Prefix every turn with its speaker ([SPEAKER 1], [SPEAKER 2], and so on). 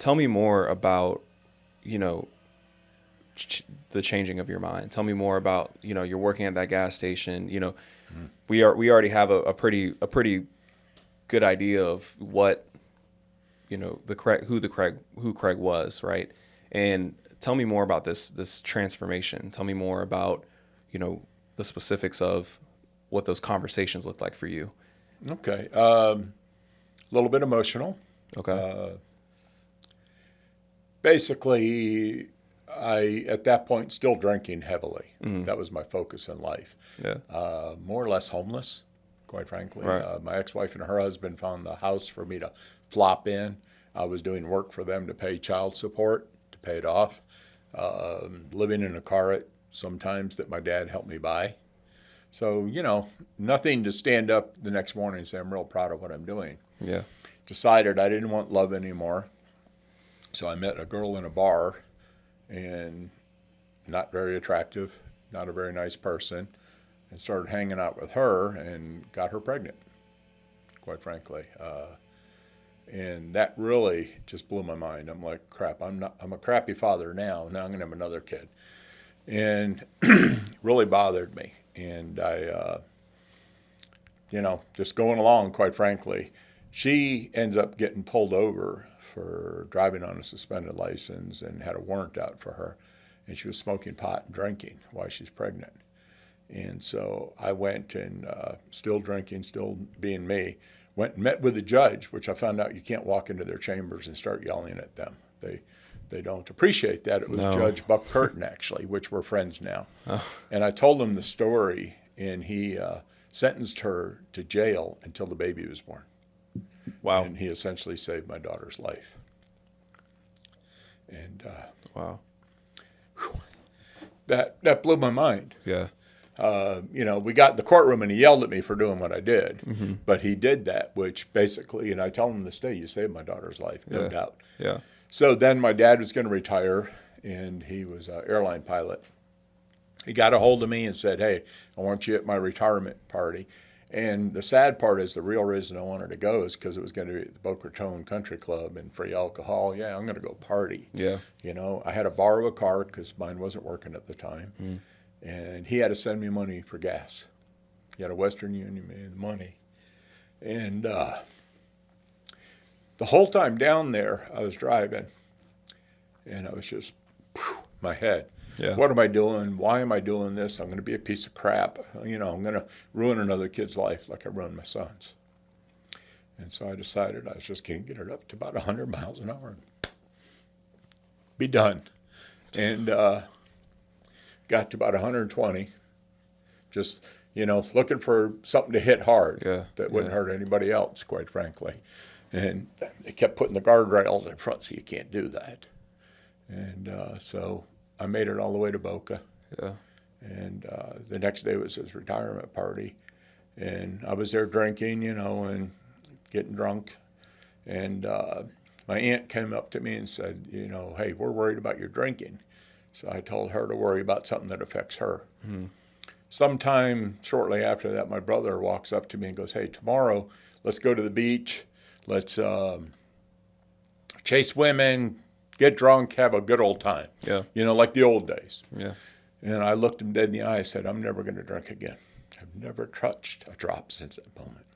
[SPEAKER 1] tell me more about, you know, the changing of your mind. Tell me more about, you know, you're working at that gas station. You know, we already have a pretty good idea of what, you know, who Craig was, right? And tell me more about this transformation. Tell me more about, you know, the specifics of what those conversations looked like for you.
[SPEAKER 2] Okay. A little bit emotional.
[SPEAKER 1] Okay.
[SPEAKER 2] Basically, I, at that point, still drinking heavily.
[SPEAKER 1] Mm-hmm.
[SPEAKER 2] That was my focus in life.
[SPEAKER 1] Yeah.
[SPEAKER 2] More or less homeless, quite frankly.
[SPEAKER 1] Right.
[SPEAKER 2] My ex-wife and her husband found the house for me to flop in. I was doing work for them to pay child support, to pay it off. Living in a car sometimes that my dad helped me buy. So, you know, nothing to stand up the next morning and say, I'm real proud of what I'm doing.
[SPEAKER 1] Yeah.
[SPEAKER 2] Decided I didn't want love anymore. So I met a girl in a bar, and not very attractive, not a very nice person, and started hanging out with her and got her pregnant, quite frankly. And that really just blew my mind. I'm like, crap, I'm a crappy father now. Now I'm going to have another kid. And really bothered me. And I, you know, just going along, quite frankly, she ends up getting pulled over for driving on a suspended license and had a warrant out for her. And she was smoking pot and drinking while she's pregnant. And so I went and still drinking, still being me, went and met with the judge, which I found out you can't walk into their chambers and start yelling at them. They don't appreciate that. It was Judge Buck Curtin, actually, which we're friends now. Oh. And I told him the story, and he sentenced her to jail until the baby was born.
[SPEAKER 1] Wow.
[SPEAKER 2] And he essentially saved my daughter's life. And
[SPEAKER 1] wow.
[SPEAKER 2] Whew, that blew my mind.
[SPEAKER 1] Yeah.
[SPEAKER 2] You know, we got in the courtroom and he yelled at me for doing what I did.
[SPEAKER 1] Mm-hmm.
[SPEAKER 2] But he did that, which basically, and I tell him this day, you saved my daughter's life, no doubt.
[SPEAKER 1] Yeah.
[SPEAKER 2] So then my dad was going to retire, and he was an airline pilot. He got a hold of me and said, hey, I want you at my retirement party. And the sad part is the real reason I wanted to go is because it was going to be at the Boca Raton Country Club and free alcohol. Yeah, I'm going to go party.
[SPEAKER 1] Yeah.
[SPEAKER 2] You know, I had to borrow a car because mine wasn't working at the time. Mm. And he had to send me money for gas. He had a Western Union, made the money. And the whole time down there, I was driving, and I was just, my head. Yeah. What am I doing? Why am I doing this? I'm going to be a piece of crap. You know, I'm going to ruin another kid's life like I ruined my son's. And so I decided I was just going to get it up to about 100 miles an hour and be done. And got to about 120, just, you know, looking for something to hit hard that wouldn't hurt anybody else, quite frankly. And they kept putting the guardrails in front, so you can't do that. And so I made it all the way to Boca. Yeah. And the next day was his retirement party. And I was there drinking, you know, and getting drunk. And my aunt came up to me and said, you know, hey, we're worried about your drinking. So I told her to worry about something that affects her. Mm-hmm. Sometime shortly after that, my brother walks up to me and goes, hey, tomorrow, let's go to the beach. Let's chase women, get drunk, have a good old time. Yeah. You know, like the old days. Yeah. And I looked him dead in the eye and said, I'm never going to drink again. I've never touched a drop since that moment.